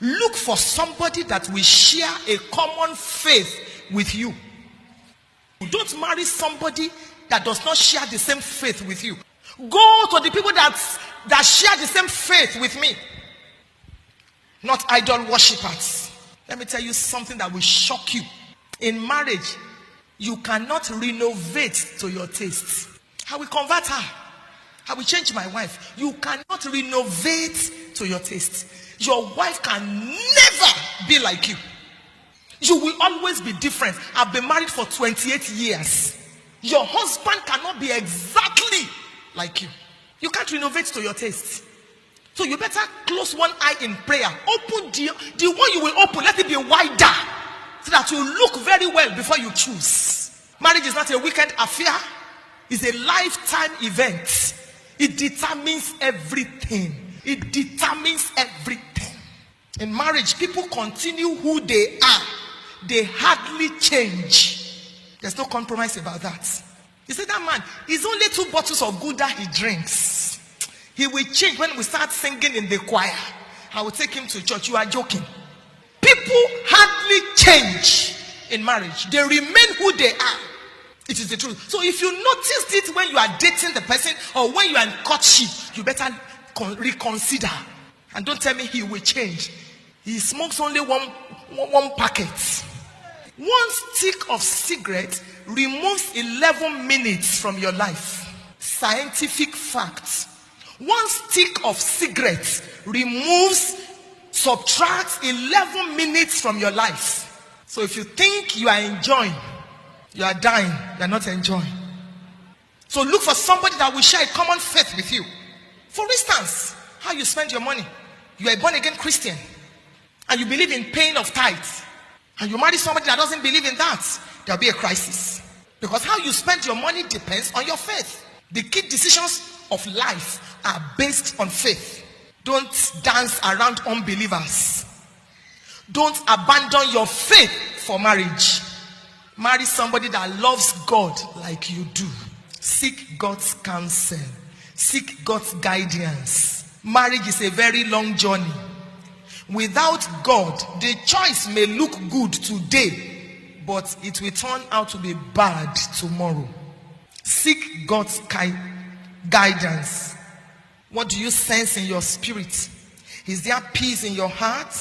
Look for somebody that will share a common faith with you. Don't marry somebody that does not share the same faith with you. Go to the people that share the same faith with me. Not idol worshippers. Let me tell you something that will shock you. In marriage, you cannot renovate to your taste. I will convert her. I will change my wife. You cannot renovate to your taste. Your wife can never be like you. You will always be different. I've been married for 28 years. Your husband cannot be exactly like you. You can't renovate to your taste. So you better close one eye in prayer. Open the one you will open, let it be wider, so that you look very well before you choose. Marriage is not a weekend affair. It's a lifetime event. It determines everything. It determines everything. In marriage, people continue who they are. They hardly change. There's no compromise about that. You see, that man, it's only 2 bottles of Gouda he drinks. He will change when we start singing in the choir. I will take him to church. You are joking. People hardly change in marriage. They remain who they are. It is the truth. So if you noticed it when you are dating the person or when you are in courtship, you better reconsider. And don't tell me he will change. He smokes only one packet. One stick of cigarette removes 11 minutes from your life. Scientific fact. One stick of cigarette subtracts 11 minutes from your life. So if you think you are enjoying, you are dying. You are not enjoying. So look for somebody that will share a common faith with you. For instance, how you spend your money. You are a born-again Christian and you believe in paying of tithes, and you marry somebody that doesn't believe in that, there will be a crisis. Because how you spend your money depends on your faith. The key decisions of life are based on faith. Don't dance around unbelievers. Don't abandon your faith for marriage. Marry somebody that loves God like you do. Seek God's counsel. Seek God's guidance. Marriage is a very long journey. Without God, the choice may look good today, but it will turn out to be bad tomorrow. Seek God's guidance. What do you sense in your spirit? Is there peace in your heart?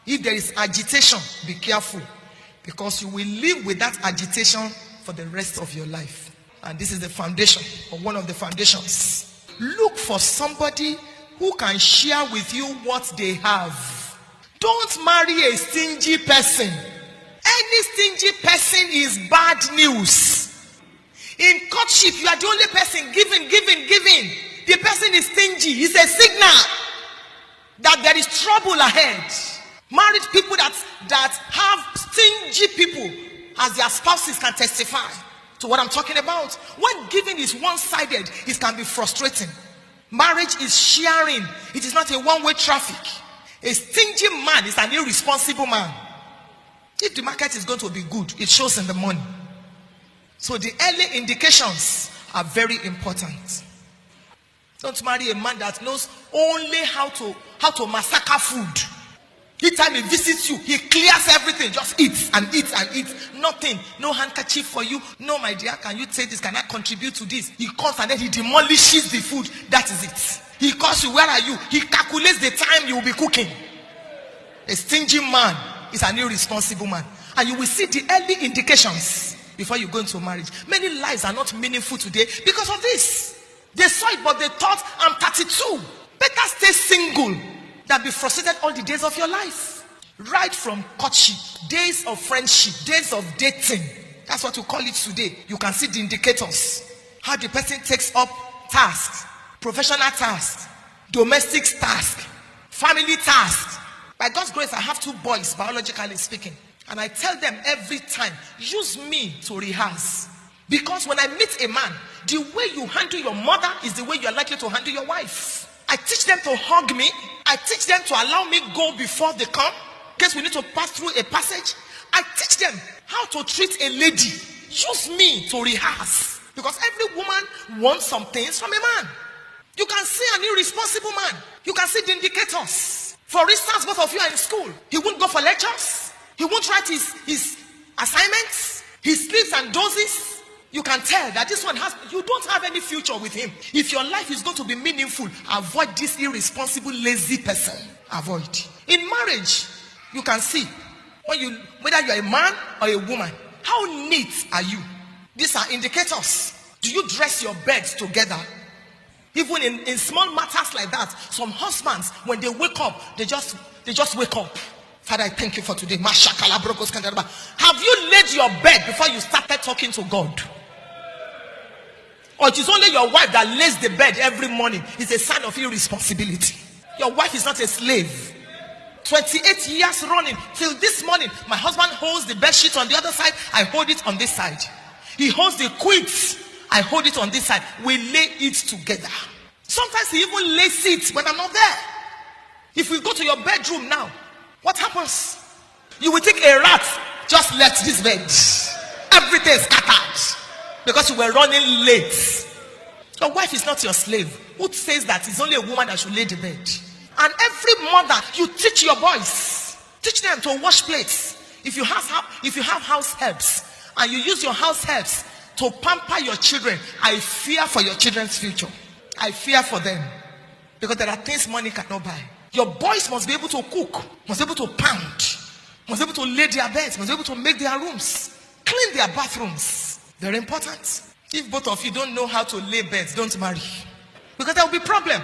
If there is agitation, be careful, because you will live with that agitation for the rest of your life. And this is the foundation, or one of the foundations. Look for somebody who can share with you what they have. Don't marry a stingy person. Any stingy person is bad news. In courtship, you are the only person giving. The person is stingy. It's a signal that there is trouble ahead. Married people that have stingy people as their spouses can testify to what I'm talking about. When giving is one-sided, it can be frustrating. Marriage is sharing. It is not a one-way traffic. A stingy man is an irresponsible man. If the market is going to be good, it shows in the money. So the early indications are very important. Don't marry a man that knows only how to massacre food. Each time he visits you, he clears everything. Just eats and eats and eats. Nothing. No handkerchief for you. No, my dear, can you take this? Can I contribute to this? He comes and then he demolishes the food. That is it. He calls you, where are you? He calculates the time you will be cooking. A stingy man is an irresponsible man. And you will see the early indications before you go into marriage. Many lives are not meaningful today because of this. They saw it, but they thought, I'm 32. Better stay single than be frustrated all the days of your life. Right from courtship, days of friendship, days of dating. That's what we call it today. You can see the indicators. How the person takes up tasks, professional tasks, domestic tasks, family tasks. By God's grace, I have 2 boys, biologically speaking. And I tell them every time, use me to rehearse. Because when I meet a man, the way you handle your mother is the way you are likely to handle your wife. I teach them to hug me. I teach them to allow me go before they come, in case we need to pass through a passage. I teach them how to treat a lady. Use me to rehearse. Because every woman wants some things from a man. You can see an irresponsible man. You can see the indicators. For instance, both of you are in school. He won't go for lectures. He won't write his assignments. He sleeps and dozes. You can tell that this one you don't have any future with him. If your life is going to be meaningful, avoid this irresponsible, lazy person. Avoid. In marriage, you can see whether you are a man or a woman, how neat are you? These are indicators. Do you dress your beds together? Even in small matters like that, some husbands, when they wake up, they just wake up. Father, I thank you for today. Have you laid your bed before you started talking to God? Or it is only your wife that lays the bed every morning? It's a sign of irresponsibility. Your wife is not a slave. 28 years running, till this morning, my husband holds the bed sheet on the other side, I hold it on this side. He holds the quilts, I hold it on this side. We lay it together. Sometimes he even lays it when I'm not there. If we go to your bedroom now, what happens? You will think a rat just left this bed. Everything is scattered because you were running late. Your wife is not your slave. Who says that it's only a woman that should lay the bed? And every mother, you teach your boys. Teach them to wash plates. If you have house helps and you use your house helps to pamper your children, I fear for your children's future. I fear for them. Because there are things money cannot buy. Your boys must be able to cook, must be able to pound, must be able to lay their beds, must be able to make their rooms, clean their bathrooms. Very important. If both of you don't know how to lay beds, don't marry. Because there will be problem.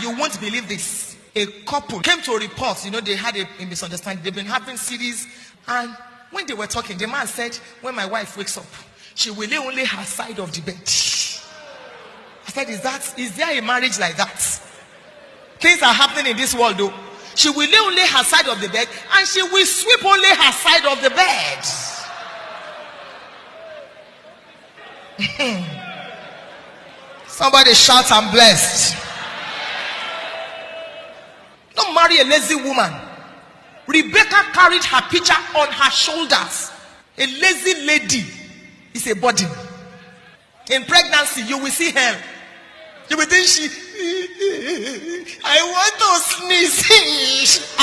You won't believe this. A couple came to report, they had a misunderstanding. They've been having series. And when they were talking, the man said, when my wife wakes up, she will lay only her side of the bed. I said, is there a marriage like that? Things are happening in this world though. She will lay only her side of the bed and she will sweep only her side of the bed. Somebody shout, I'm blessed. Don't marry a lazy woman. Rebecca carried her picture on her shoulders. A lazy lady is a burden. In pregnancy, you will see her. You will think I want to sneeze.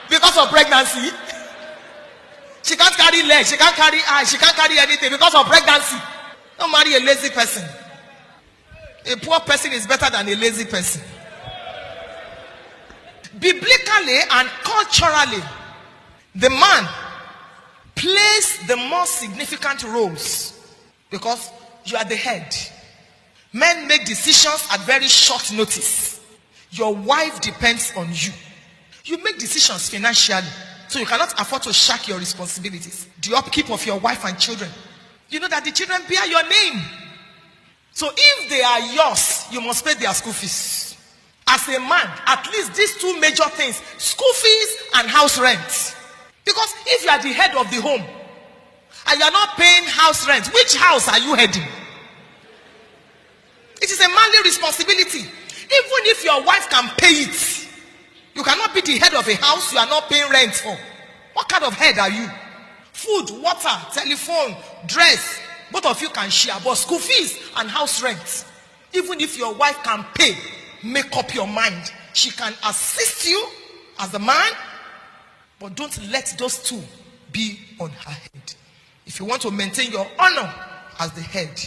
Because of pregnancy. She can't carry legs, she can't carry eyes, she can't carry anything because of pregnancy. Don't marry a lazy person. A poor person is better than a lazy person. Biblically and culturally, the man plays the most significant roles because you are the head. Men make decisions at very short notice. Your wife depends on you. You make decisions financially, so you cannot afford to shirk your responsibilities. The upkeep of your wife and children. You know that the children bear your name. So if they are yours, you must pay their school fees. As a man, at least these two major things, school fees and house rent. Because if you are the head of the home and you are not paying house rent, which house are you heading? It is a manly responsibility. Even if your wife can pay it, you cannot be the head of a house you are not paying rent for. What kind of head are you? Food, water, telephone, dress, both of you can share. But school fees and house rent, even if your wife can pay, make up your mind. She can assist you as a man, but don't let those two be on her head. If you want to maintain your honor as the head,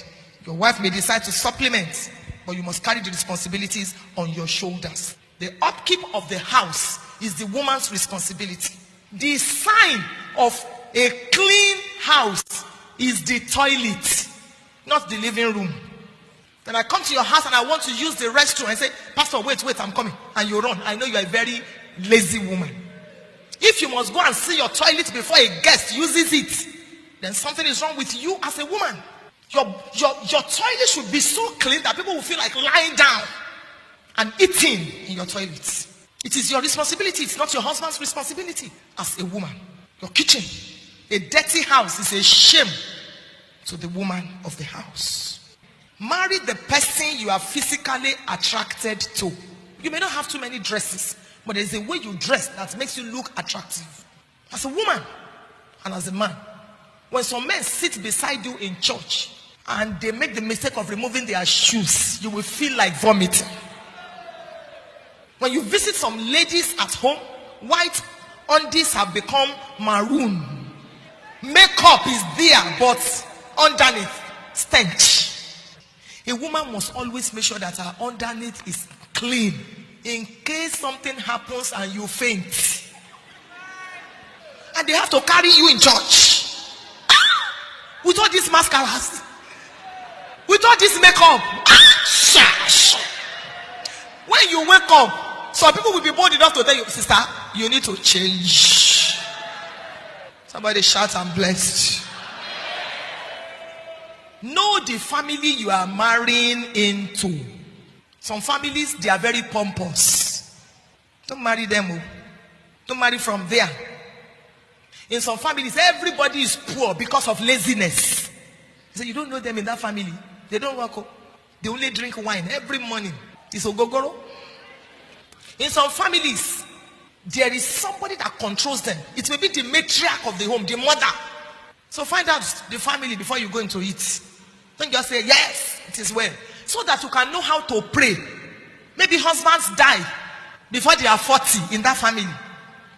your wife may decide to supplement, but you must carry the responsibilities on your shoulders. The upkeep of the house is the woman's responsibility. The sign of a clean house is the toilet, not the living room. When I come to your house and I want to use the restroom and say, Pastor, wait, I'm coming. And you run. I know you are a very lazy woman. If you must go and see your toilet before a guest uses it, then something is wrong with you as a woman. Your toilet should be so clean that people will feel like lying down and eating in your toilet. It is your responsibility. It's not your husband's responsibility as a woman. Your kitchen. A dirty house is a shame to the woman of the house. Marry the person you are physically attracted to. You may not have too many dresses, but there's a way you dress that makes you look attractive. As a woman and as a man. When some men sit beside you in church and they make the mistake of removing their shoes, you will feel like vomiting. When you visit some ladies at home, white undies have become maroon. Makeup is there, but underneath, stench. A woman must always make sure that her underneath is clean, in case something happens and you faint. And they have to carry you in church. With all these mascaras, with all this makeup. When you wake up, some people will be bold enough to tell you, sister, you need to change. Somebody shout, I'm blessed. Know the family you are marrying into. Some families, they are very pompous. Don't marry them. Don't marry from there. In some families, everybody is poor because of laziness. So you don't know them in that family. They don't work. They only drink wine every morning. It's ogogoro. In some families, there is somebody that controls them. It may be the matriarch of the home, the mother. So find out the family before you go into it. Don't just say, yes, it is well. So that you can know how to pray. Maybe husbands die before they are 40 in that family.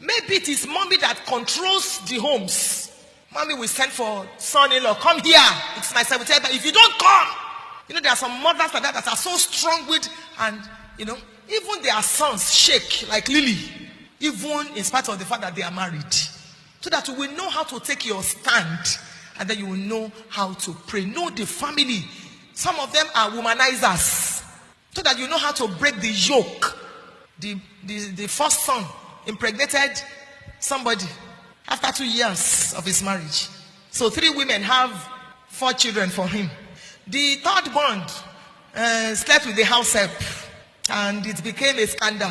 Maybe it is mommy that controls the homes. Mommy will send for son-in-law, come here. It's my 70th. But if you don't come, there are some mothers like that are so strong-willed, and even their sons shake like Lily, even in spite of the fact that they are married. So that you will know how to take your stand, and then you will know how to pray. Know the family. Some of them are womanizers, so that you know how to break the yoke. The first son impregnated somebody after 2 years of his marriage. So 3 women have 4 children for him. The third bond slept with the house help, and it became a scandal.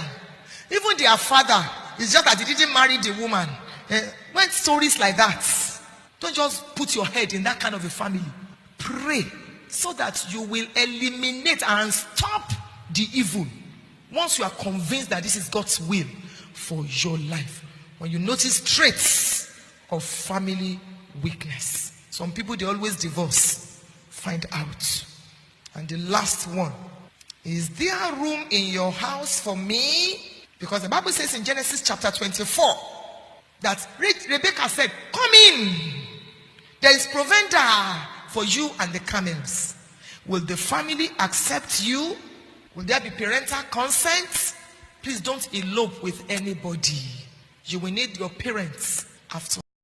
Even their father, it's just that he didn't marry the woman. When stories like that, don't just put your head in that kind of a family. Pray so that you will eliminate and stop the evil. Once you are convinced that this is God's will for your life. When you notice traits of family weakness. Some people, they always divorce. Find out. And the last one. Is there room in your house for me? Because the Bible says in Genesis chapter 24 that Rebecca said, come in. There is provender for you and the camels. Will the family accept you? Will there be parental consent? Please don't elope with anybody. You will need your parents after